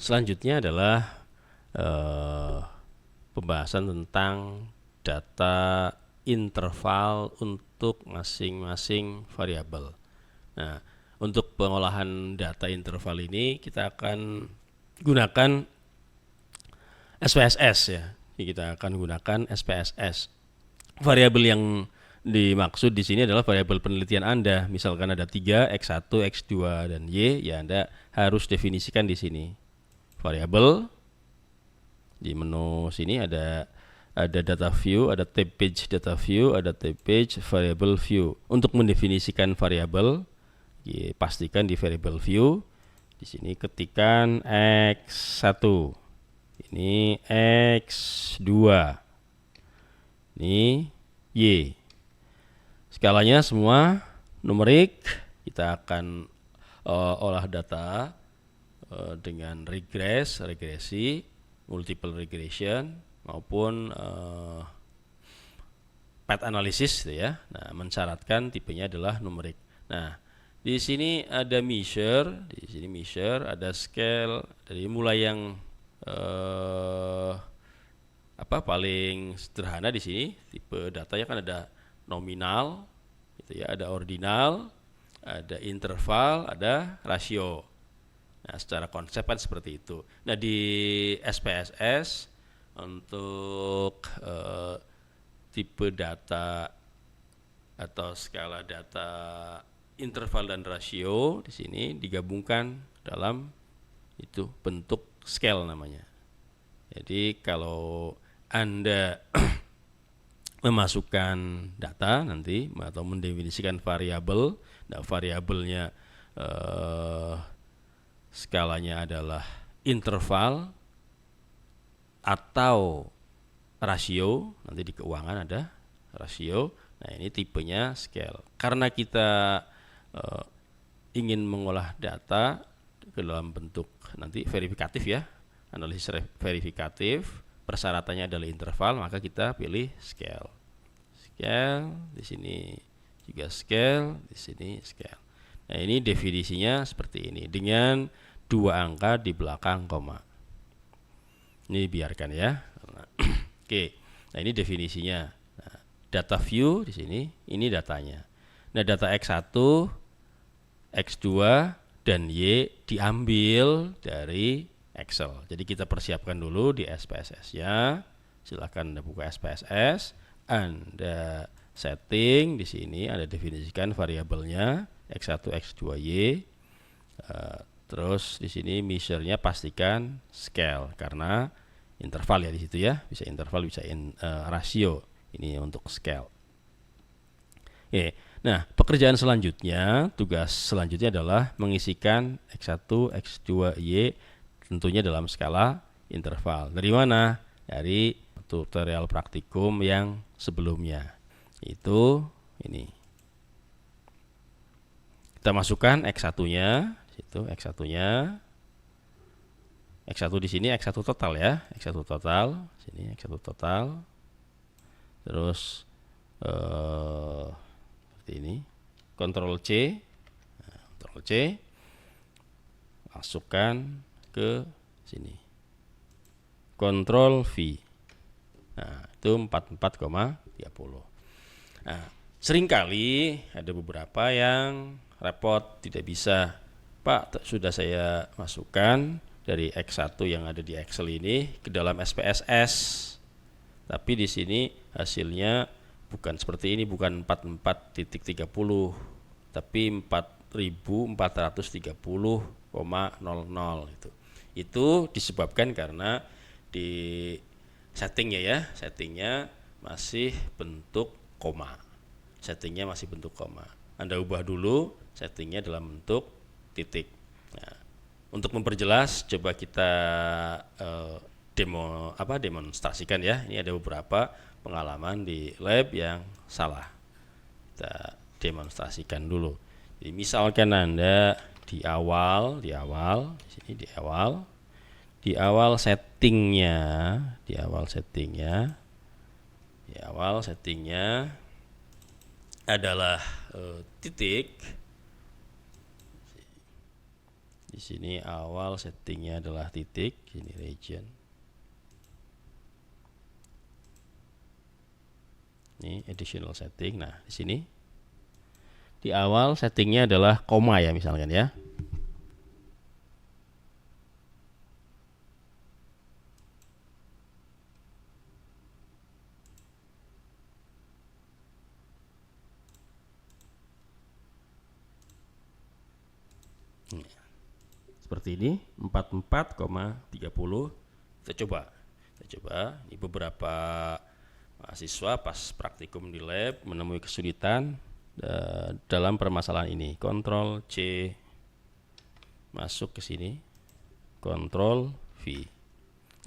Selanjutnya adalah eh, pembahasan tentang data interval untuk masing-masing variabel. Nah, untuk pengolahan data interval ini kita akan gunakan SPSS ya. Kita akan gunakan SPSS. Variabel yang dimaksud di sini adalah variabel penelitian Anda. Misalkan ada 3, X1, X2 dan Y, ya Anda harus definisikan di sini. Variabel di menu sini ada data view, ada tab page data view, ada tab page variable view. Untuk mendefinisikan variabel, pastikan di variable view. Di sini ketikkan X1. Ini X2. Ini Y. Skalanya semua numerik. Kita akan olah data dengan regresi, multiple regression maupun path analysis gitu ya. Nah, mensyaratkan tipenya adalah numerik. Nah, di sini ada measure, di sini measure, ada scale, dari mulai yang paling sederhana di sini tipe datanya kan ada nominal, gitu ya, ada ordinal, ada interval, ada rasio. Nah, secara konsep kan seperti itu. Nah, di SPSS untuk tipe data atau skala data interval dan rasio di sini digabungkan dalam itu bentuk scale namanya. Jadi kalau Anda memasukkan data nanti atau mendefinisikan variabel, nah variabelnya skalanya adalah interval atau rasio, nanti di keuangan ada rasio. Nah, ini tipenya scale. Karena kita ingin mengolah data ke dalam bentuk nanti verifikatif ya, analisis verifikatif, persyaratannya adalah interval, maka kita pilih scale. Scale di sini juga scale, di sini scale. Nah, ini definisinya seperti ini dengan 2 angka di belakang koma. Ini biarkan ya. Oke. Nah, ini definisinya. Nah, data view di sini, ini datanya. Nah, data X1, X2 dan Y diambil dari Excel. Jadi kita persiapkan dulu di SPSS-nya. Silakan Anda buka SPSS, Anda setting di sini, Anda definisikan variabelnya X1, X2, Y. Terus di sini measure-nya pastikan scale karena interval ya di situ ya, bisa interval bisa rasio. Ini untuk scale. Oke. Nah, pekerjaan selanjutnya, tugas selanjutnya adalah mengisikan X1, X2, Y tentunya dalam skala interval. Dari mana? Dari tutorial praktikum yang sebelumnya. Itu ini. Kita masukkan X1-nya, situ X1-nya. X1 di sini X1 total ya, X1 total, sini X1 total. Terus seperti ini. Ctrl C. Nah, Ctrl C. Masukkan ke sini. Ctrl V. Nah, itu 44,30. Nah, seringkali ada beberapa yang repot tidak bisa. Pak, sudah saya masukkan dari X1 yang ada di Excel ini ke dalam SPSS. Tapi di sini hasilnya bukan seperti ini, bukan 44.30, tapi 4.430,00 itu. Itu disebabkan karena di settingnya masih bentuk koma. Settingnya masih bentuk koma. Anda ubah dulu settingnya dalam bentuk titik. Nah, untuk memperjelas coba kita demonstrasikan ya. Ini ada beberapa pengalaman di lab yang salah. Kita demonstrasikan dulu. Jadi misalkan Anda di awal settingnya adalah titik. Di sini awal settingnya adalah titik, ini region. Ini additional setting. Nah, di sini di awal settingnya adalah koma ya misalkan ya. Seperti ini 44,30. Kita coba. Ini beberapa mahasiswa pas praktikum di lab menemui kesulitan dalam permasalahan ini. Ctrl C masuk ke sini, Ctrl V.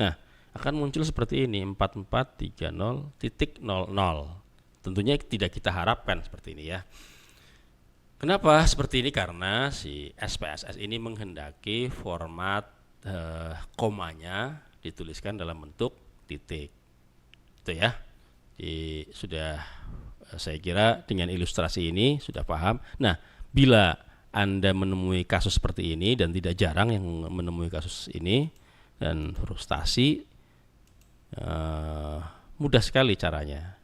Nah, akan muncul seperti ini 4430.00. Tentunya tidak kita harapkan seperti ini ya. Kenapa seperti ini? Karena si SPSS ini menghendaki format komanya dituliskan dalam bentuk titik. Itu ya. Jadi sudah saya kira dengan ilustrasi ini sudah paham. Nah, bila Anda menemui kasus seperti ini dan tidak jarang yang menemui kasus ini dan frustasi, mudah sekali caranya.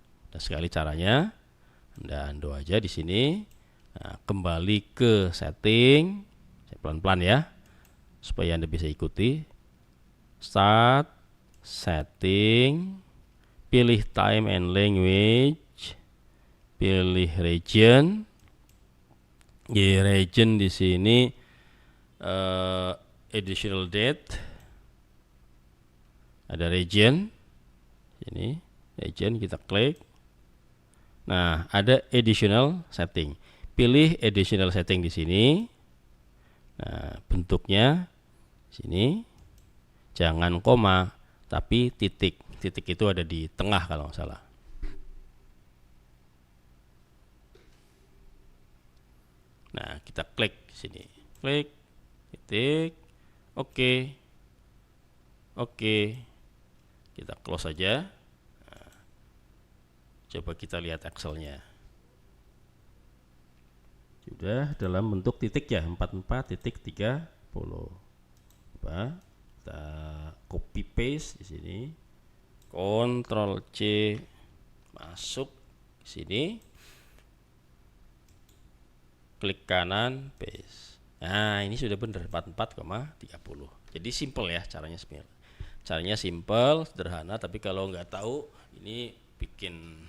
Anda undo aja di sini. Nah, kembali ke setting, saya pelan-pelan ya, supaya Anda bisa ikuti. Start, setting, pilih time and language, pilih region. Region di sini additional date, ada region, ini region kita klik. Nah, ada additional setting. Pilih additional setting di sini. Nah, bentuknya sini jangan koma, tapi titik. Titik itu ada di tengah kalau nggak salah. Nah, kita klik sini. Klik, titik, oke. Kita close saja. Nah, coba kita lihat Excelnya. Sudah dalam bentuk titik ya, 44.30. Coba kita copy paste di sini. Ctrl C masuk ke sini. Klik kanan, paste. Nah, ini sudah benar 44,30. Jadi simple ya caranya sebenarnya. Caranya simple, sederhana, tapi kalau nggak tahu ini bikin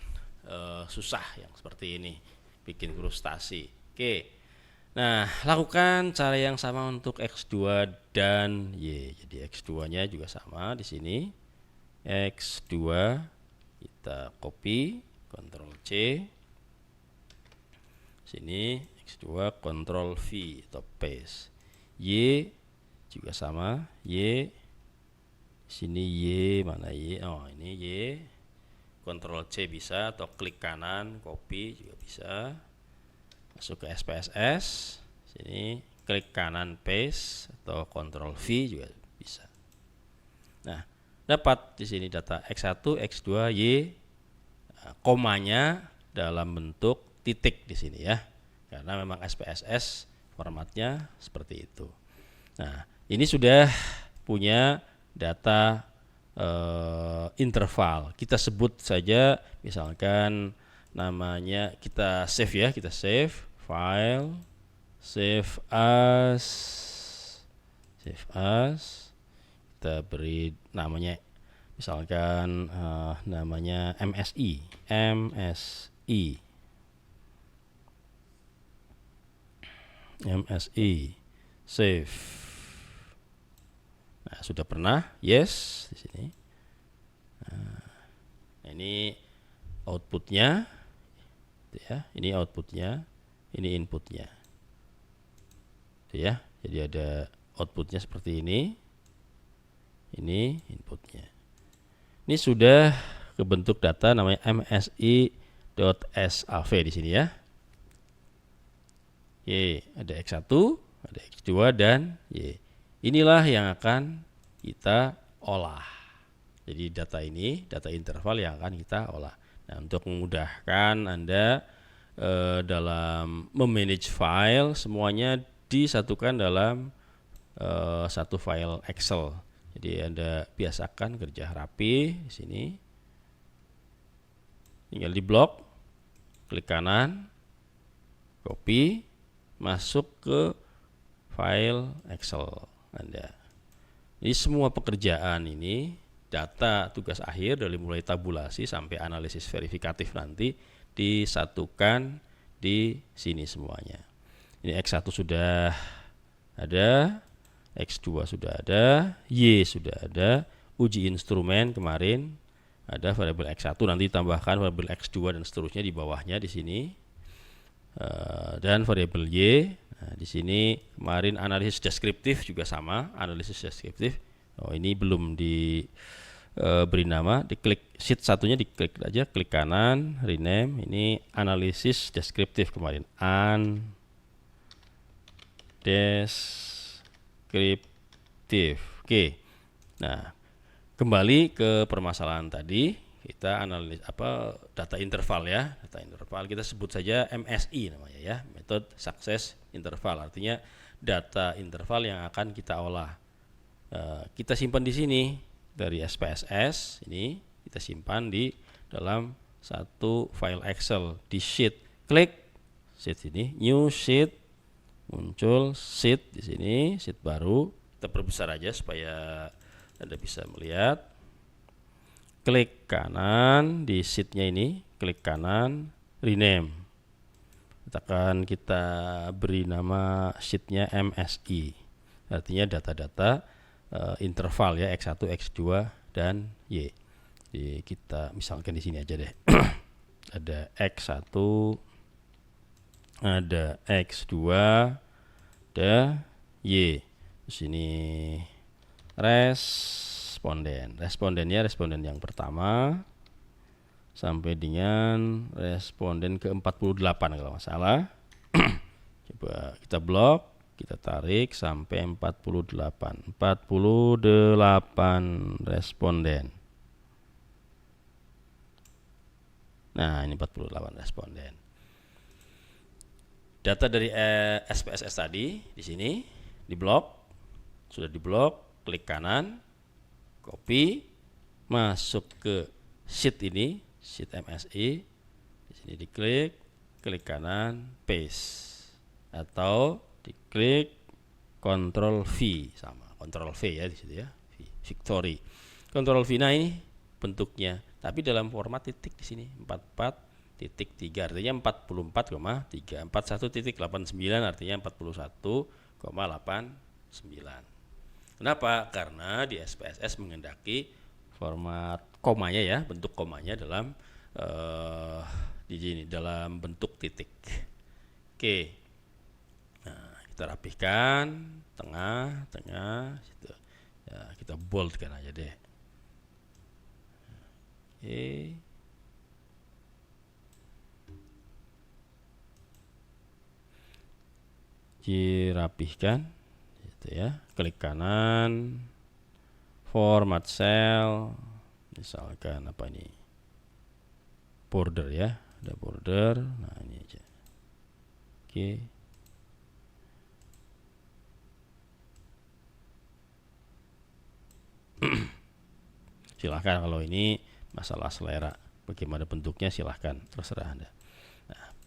susah yang seperti ini, bikin frustasi. Oke. Nah, lakukan cara yang sama untuk X2 dan Y. Jadi X2-nya juga sama di sini. X2 kita copy, Ctrl C. Sini X2 Ctrl V atau paste. Y juga sama, Y. Sini Y, mana Y? Oh, ini Y. Ctrl C bisa atau klik kanan, copy juga bisa. Masuk ke SPSS, sini klik kanan paste atau Ctrl V juga bisa. Nah, dapat di sini data X1, X2, Y, komanya dalam bentuk titik di sini ya. Karena memang SPSS formatnya seperti itu. Nah, ini sudah punya data interval. Kita sebut saja misalkan namanya, kita save ya, kita save file, save as, kita beri namanya misalkan namanya MSI, save. Nah, sudah pernah, yes di sini. Nah, ini outputnya, ya, ini outputnya, ini inputnya, ya. Jadi ada outputnya seperti ini inputnya. Ini sudah kebentuk data namanya msi.sav di sini ya. Y, ada X1, ada X2 dan Y. Inilah yang akan kita olah. Jadi data interval yang akan kita olah. Nah, untuk memudahkan Anda dalam memanage file, semuanya disatukan dalam satu file Excel. Jadi Anda biasakan kerja rapi di sini. Tinggal di blok, klik kanan, copy, masuk ke file Excel Anda. Jadi semua pekerjaan ini, data tugas akhir dari mulai tabulasi sampai analisis verifikatif nanti disatukan di sini semuanya. Ini X1 sudah ada, X2 sudah ada, Y sudah ada, uji instrumen kemarin ada variabel X1, nanti tambahkan variabel X2 dan seterusnya di bawahnya di sini. Dan variabel Y. Nah, di sini kemarin analisis deskriptif juga sama, analisis deskriptif. Oh, ini belum diberi nama, diklik sheet satunya, diklik aja, klik kanan, rename. Ini analisis deskriptif kemarin, deskriptif. Oke. Nah, kembali ke permasalahan tadi. Kita analis data interval ya, data interval kita sebut saja MSI namanya ya, method success interval, artinya data interval yang akan kita olah. Kita simpan di sini dari SPSS, ini kita simpan di dalam satu file Excel di sheet. Klik sheet ini, new sheet, muncul sheet di sini, sheet baru. Kita perbesar aja supaya Anda bisa melihat. Klik kanan di sheetnya ini, klik kanan, rename. Katakan kita beri nama sheetnya MSI, artinya data-data interval ya, X1, X2 dan Y. Jadi kita misalkan di sini aja deh. Ada X1, ada X2, ada Y. Di sini respondennya responden yang pertama sampai dengan responden ke-48 kalau nggak salah. Coba kita blok, kita tarik sampai 48 responden. Nah, ini 48 responden. Data dari SPSS tadi di sini di blok, sudah di blok, klik kanan, copy, masuk ke sheet ini, sheet MSI. Di sini diklik, klik kanan, paste, atau diklik Ctrl V, sama Ctrl V ya di situ ya, Victory. Ctrl V, nah ini bentuknya, tapi dalam format titik di sini 44.3 artinya 44,3, 41.89 artinya 41,89. Kenapa? Karena di SPSS mengendaki format komanya ya, bentuk komanya dalam di sini dalam bentuk titik. Oke. Nah, kita rapihkan tengah situ. Ya, kita boldkan aja deh. Oke. Dirapihkan gitu ya. Klik kanan, format cell, misalkan apa ini, border ya, ada border. Nah, ini aja. Oke. Silahkan kalau ini masalah selera, bagaimana bentuknya silahkan, terserah Anda. Nah,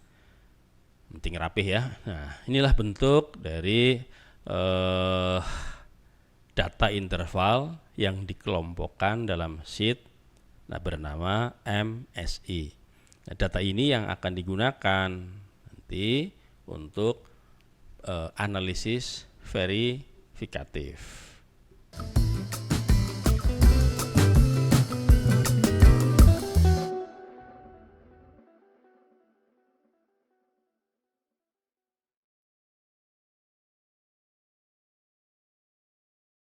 penting rapih ya. Nah, inilah bentuk dari data interval yang dikelompokkan dalam sheet bernama MSI. Nah, data ini yang akan digunakan nanti untuk analisis verifikatif.